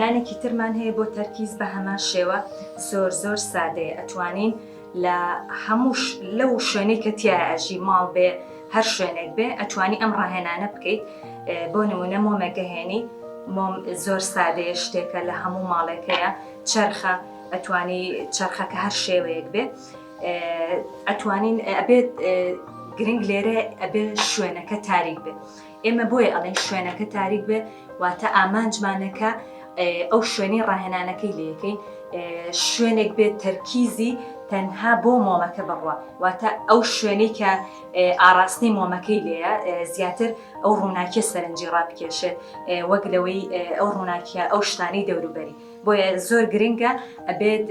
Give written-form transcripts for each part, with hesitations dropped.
ڕاهێنانێکی ترمان هەیە بۆ تەرکیز بە هەمان شێوە زۆر سادەیە. ئەتوانین لە هەموو لەو شوێنەی کە تایە ئەژی ماڵ بێ هەر شوێنێک بێ ئەتوانی ئەم ڕاهێنانە بکەیت. بۆ نمونە مۆمەگەهێنی مۆم زۆر سادەیە، شتێکە لە هەموو ماڵێکەیە. چرخە ئەتوانی چرخەکە هەر شێوەیەک بێ. ئەتوانین ئەبێت گرنگ لێرە ئەبێ شوێنەکە تاریک بێ. ئێمە بۆیە ئەڵێن شوێنەکە تاریک بێ واتە ئامانجمانەکە ئەو شوێنەی ڕاهێنانەکەی لێکەین شوێنێک بێت تەرکیزی تەنها بۆ مۆمەکە بڕوە، واتە ئەو شوێنەی کە ئاراستەی مۆمەکەی لێیە زیاتر ئەو ڕووناکیە سەرنجی ڕابکێشێت وەک لەوەی ئەو ڕووناکیە ئەو شتانەی دەوروبەری. بۆیە زۆر گرنگە ئەبێت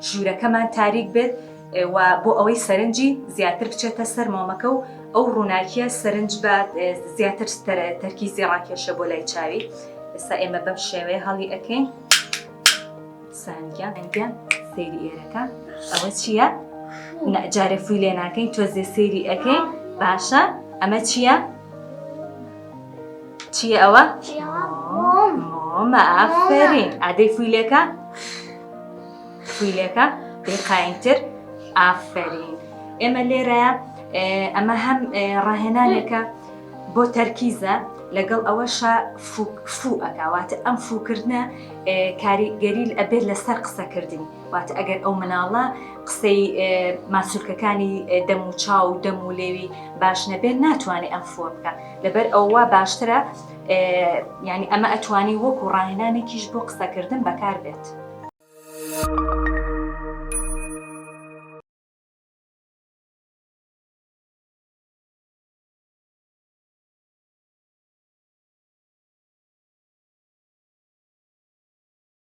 ژوورەکەمان تاریک بێت و بۆ ئەوەی سەرنجی زیاتر بچێتە سەر مۆمەکە و ئەو ڕووناکیە سەرنج بە زیاتر تەرکیزی ڕاکێشە بۆ لای چاوی. ئێستا ئێمە بەم شێوەیە هەڵی ئەەکەین. سانگیان سەیری ئێرەکە ئەوە چییە؟ جارێ فوی لێ ناکەین تۆزێ سەیری ئەەکەین. باشە ئەمە چییە؟ چییە ئەوە؟ مۆمە. ئافرین. ئادەی فوی لێکە؟ فوی لێکە بێ قاینتر. ئافرین. ئێمە لێرەیە ئەمە هەم ڕاهێنانێکە بۆ تەرکیزە لەگەڵ ئەوەشە فو ئەکاواتە ئەم فوکردنە کاریگەری ئەبێت لەسەر قسەکردنی. واتە ئەگەر ئەو مناڵە قسەی ماسوولکەکانی دەم و چاو و دەم و لێوی باش نەبێت ناتوانێت ئەم فۆ بکە. لەبەر ئەوە باشترە یعنی ئەمە ئەتوانی وەکو ڕاهێنانێکیش بۆ قسەکردن بەکار بێت.